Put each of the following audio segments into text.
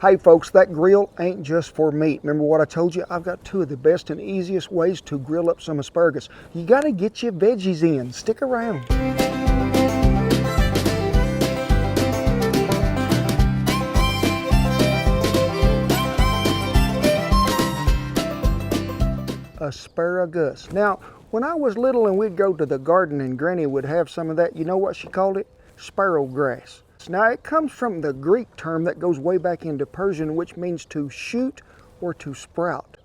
Hey folks, that grill ain't just for meat. Remember what I told you? I've got two of the best and easiest ways to grill up some asparagus. You gotta get your veggies in. Stick around. Asparagus. Now, when I was little and we'd go to the garden and Granny would have some of that, you know what she called it? Sparrow grass. Now, it comes from the Greek term that goes way back into Persian, which means to shoot or to sprout.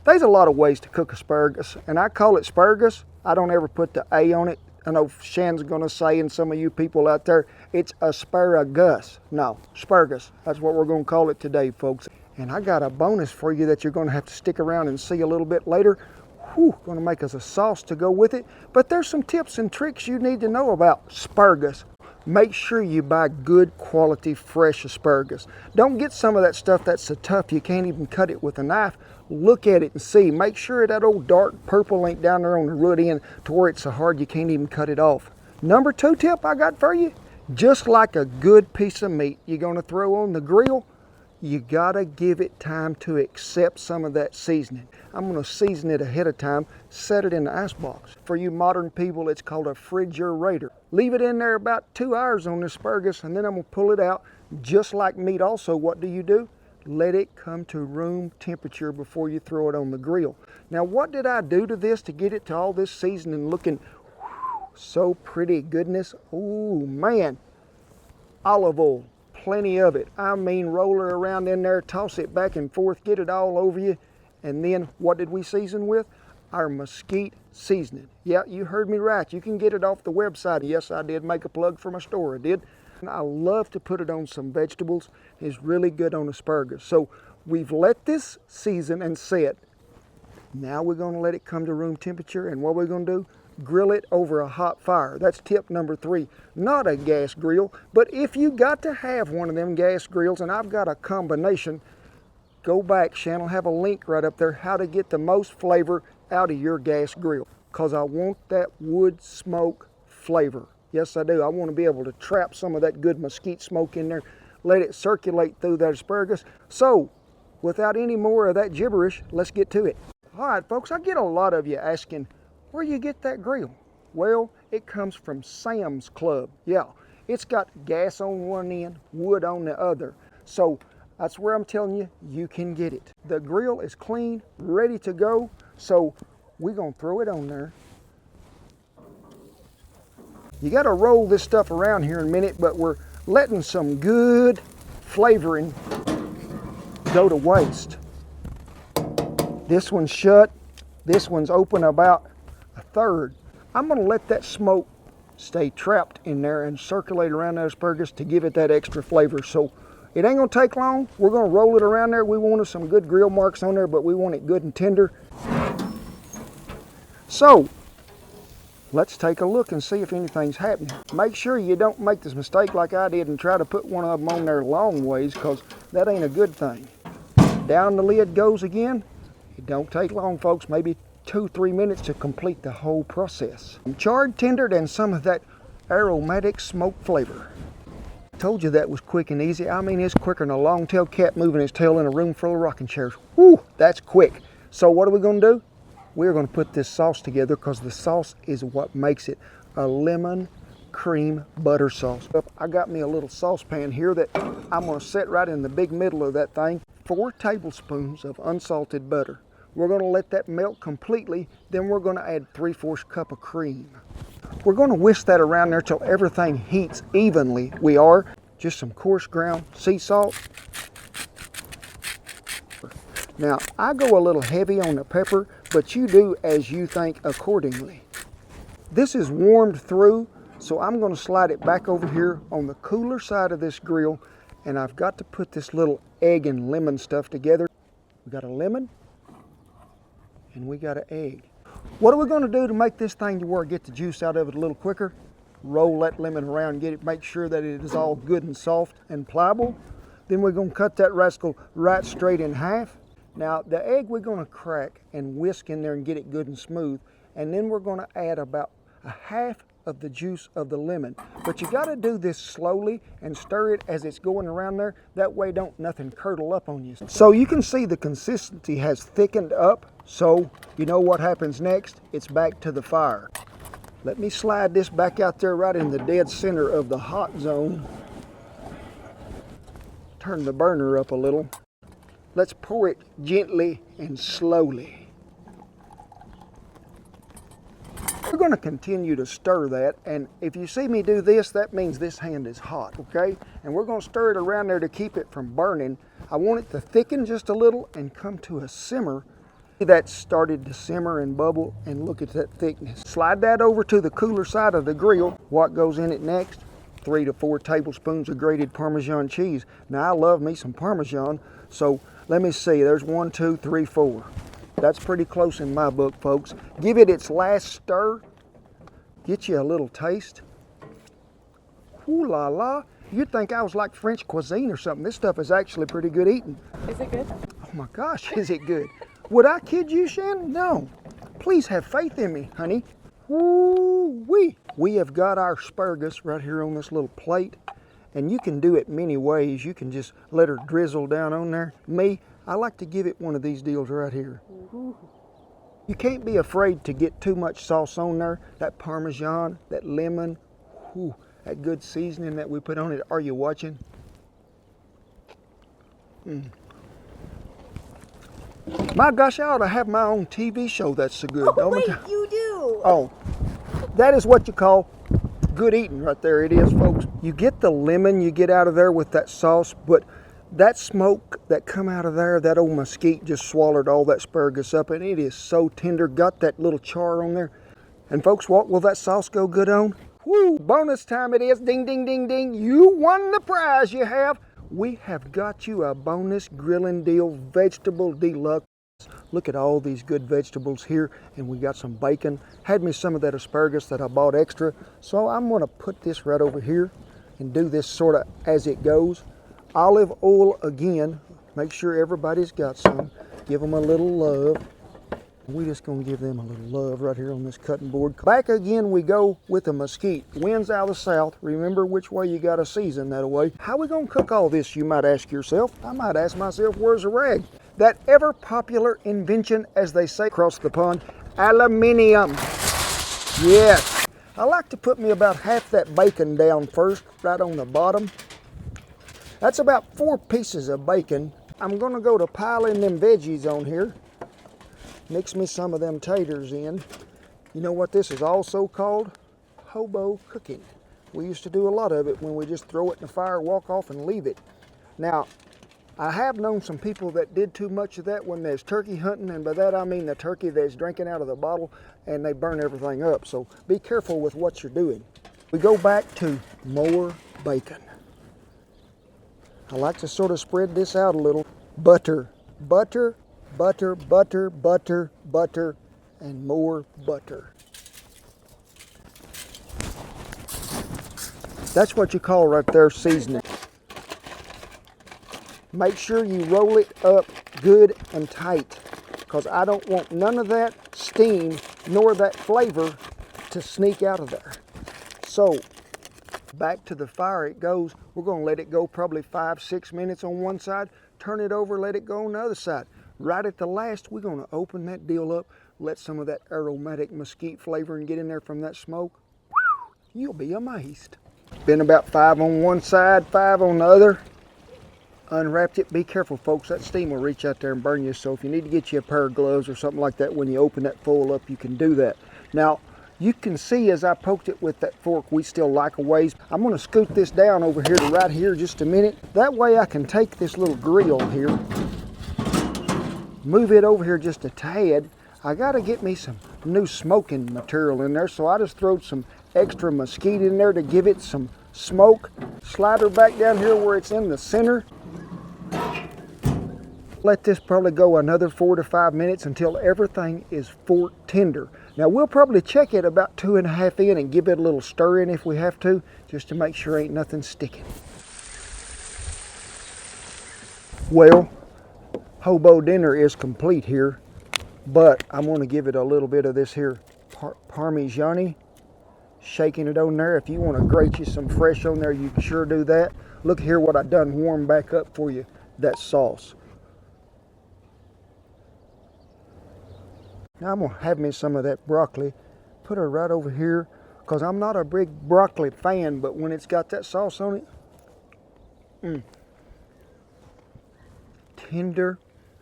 There's a lot of ways to cook asparagus, and I call it asparagus. I don't ever put the A on it. I know Shan's gonna say, and some of you people out there, it's asparagus. No, asparagus. That's what we're gonna call it today, folks. And I got a bonus for you that you're gonna have to stick around and see a little bit later. Gonna make us a sauce to go with it. But there's some tips and tricks you need to know about asparagus. Make sure you buy good quality fresh asparagus. Don't get some of that stuff that's so tough you can't even cut it with a knife. Look at it and see. Make sure that old dark purple ain't down there on the root end to where it's so hard you can't even cut it off. Number 2 tip I got for you, just like a good piece of meat you're gonna throw on the grill, you gotta give it time to accept some of that seasoning. I'm gonna season it ahead of time, set it in the icebox. For you modern people, it's called a refrigerator. Leave it in there about 2 hours on the asparagus, and then I'm gonna pull it out. Just like meat also, what do? Let it come to room temperature before you throw it on the grill. Now, what did I do to this to get it to all this seasoning looking so pretty goodness? Oh man, olive oil. Plenty of it. I mean, roll her around in there, toss it back and forth, get it all over you. And then what did we season with? Our mesquite seasoning. Yeah, you heard me right. You can get it off the website. Yes, I did make a plug for my store. I did. And I love to put it on some vegetables. It's really good on asparagus. So we've let this season and set. Now we're going to let it come to room temperature. And what we're going to do? Grill it over a hot fire. That's tip number 3. Not a gas grill, but if you got to have one of them gas grills, and I've got a combination, go back, Shan will have a link right up there, how to get the most flavor out of your gas grill. Because I want that wood smoke flavor. Yes, I do. I want to be able to trap some of that good mesquite smoke in there, let it circulate through that asparagus. So, without any more of that gibberish, let's get to it. All right, folks, I get a lot of you asking, where you get that grill? Well, it comes from Sam's Club. Yeah, it's got gas on one end, wood on the other. So that's where I'm telling you, you can get it. The grill is clean, ready to go. So we're gonna throw it on there. You gotta roll this stuff around here in a minute, but we're letting some good flavoring go to waste. This one's shut, this one's open about a third. I'm going to let that smoke stay trapped in there and circulate around that asparagus to give it that extra flavor. So it ain't going to take long. We're going to roll it around there. We wanted some good grill marks on there, but we want it good and tender. So let's take a look and see if anything's happening. Make sure you don't make this mistake like I did and try to put one of them on there long ways, because that ain't a good thing. Down the lid goes again. It don't take long, folks. Maybe 2-3 minutes to complete the whole process. Charred, tendered, and some of that aromatic smoke flavor. I told you that was quick and easy. I mean, it's quicker than a long-tailed cat moving his tail in a room full of rocking chairs. Woo, that's quick. So what are we going to do? We're going to put this sauce together, because the sauce is what makes it a lemon cream butter sauce. I got me a little saucepan here that I'm going to set right in the big middle of that thing. 4 tablespoons of unsalted butter. We're going to let that melt completely, then we're going to add 3/4 cup of cream. We're going to whisk that around there till everything heats evenly. We are. Just some coarse ground sea salt. Now, I go a little heavy on the pepper, but you do as you think accordingly. This is warmed through, so I'm going to slide it back over here on the cooler side of this grill, and I've got to put this little egg and lemon stuff together. We got a lemon, and we got an egg. What are we going to do to make this thing to where get the juice out of it a little quicker? Roll that lemon around, get it, make sure that it is all good and soft and pliable. Then we're going to cut that rascal right straight in half. Now the egg we're going to crack and whisk in there and get it good and smooth. And then we're going to add about a half of the juice of the lemon. But you got to do this slowly and stir it as it's going around there. That way don't nothing curdle up on you. So you can see the consistency has thickened up. So you know what happens next? It's back to the fire. Let me slide this back out there right in the dead center of the hot zone. Turn the burner up a little. Let's pour it gently and slowly. We're going to continue to stir that, and if you see me do this, that means this hand is hot, okay? And we're going to stir it around there to keep it from burning. I want it to thicken just a little and come to a simmer. That started to simmer and bubble, and look at that thickness. Slide that over to the cooler side of the grill. What goes in it next? 3 to 4 tablespoons of grated Parmesan cheese. Now I love me some Parmesan, so let me see, there's 1, 2, 3, 4. That's pretty close in my book, folks. Give it its last stir. Get you a little taste. Ooh la la. You'd think I was like French cuisine or something. This stuff is actually pretty good eating. Is it good? Oh my gosh, is it good? Would I kid you, Shannon? No. Please have faith in me, honey. Woo-wee. We have got our asparagus right here on this little plate, and you can do it many ways. You can just let her drizzle down on there. Me, I like to give it one of these deals right here. You can't be afraid to get too much sauce on there. That Parmesan, that lemon, whew, that good seasoning that we put on it. Are you watching? My gosh, I ought to have my own TV show that's so good. Oh, wait, you do? Oh, that is what you call good eating right there. It is, folks. You get the lemon you get out of there with that sauce, but that smoke that come out of there, that old mesquite just swallowed all that asparagus up, and it is so tender. Got that little char on there. And folks, what will that sauce go good on? Woo, bonus time it is. Ding, ding, ding, ding. You won the prize, you have. We have got you a bonus grilling deal, vegetable deluxe. Look at all these good vegetables here, and we got some bacon. Had me some of that asparagus that I bought extra. So I'm gonna put this right over here and do this sort of as it goes. Olive oil again. Make sure everybody's got some. Give them a little love. We're just gonna give them a little love right here on this cutting board. Back again we go with the mesquite. Wind's out of the south. Remember which way you gotta season that way. How we gonna cook all this, you might ask yourself. I might ask myself, where's the rag? That ever popular invention, as they say across the pond, aluminium. Yes. I like to put me about half that bacon down first, right on the bottom. That's about 4 pieces of bacon. I'm gonna go to piling them veggies on here. Mix me some of them taters in. You know what this is also called? Hobo cooking. We used to do a lot of it when we just throw it in the fire, walk off and leave it. Now, I have known some people that did too much of that when there's turkey hunting, and by that I mean the turkey that's drinking out of the bottle, and they burn everything up. So be careful with what you're doing. We go back to more bacon. I like to sort of spread this out a little. Butter, butter, butter, butter, butter, butter, and more butter. That's what you call right there seasoning. Make sure you roll it up good and tight, because I don't want none of that steam nor that flavor to sneak out of there. So back to the fire it goes. We're going to let it go probably 5-6 minutes on one side, turn it over, let it go on the other side. Right at the last, we're going to open that deal up, let some of that aromatic mesquite flavoring get in there from that smoke. Whew, you'll be amazed. Been about 5 on one side, 5 on the other. Unwrapped it. Be careful, folks. That steam will reach out there and burn you. So if you need to get you a pair of gloves or something like that when you open that foil up, you can do that. Now, you can see as I poked it with that fork, we still like a ways. I'm going to scoot this down over here to right here just a minute. That way I can take this little grill here, move it over here just a tad. I got to get me some new smoking material in there, so I just throwed some extra mesquite in there to give it some smoke. Slide her back down here where it's in the center. Let this probably go another 4 to 5 minutes until everything is fork tender. Now we'll probably check it about 2.5 in and give it a little stir in if we have to, just to make sure ain't nothing sticking. Well, hobo dinner is complete here, but I'm going to give it a little bit of this here Parmigiani shaking it on there. If you want to grate you some fresh on there, you can sure do that. Look here what I done warmed back up for you, that sauce. Now I'm gonna have me some of that broccoli. Put her right over here, because I'm not a big broccoli fan, but when it's got that sauce on it, tender,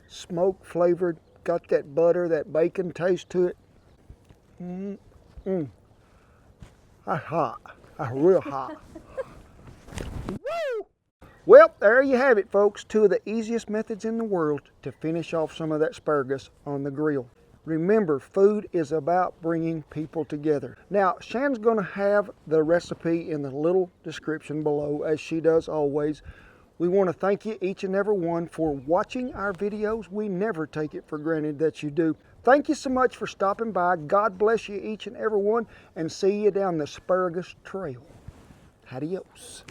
smoke flavored, got that butter, that bacon taste to it. That's hot. That's real hot. Woo! Well, there you have it, folks. Two of the easiest methods in the world to finish off some of that asparagus on the grill. Remember, food is about bringing people together. Now, Shan's going to have the recipe in the little description below, as she does always. We want to thank you, each and every one, for watching our videos. We never take it for granted that you do. Thank you so much for stopping by. God bless you, each and every one, and see you down the asparagus trail. Adios.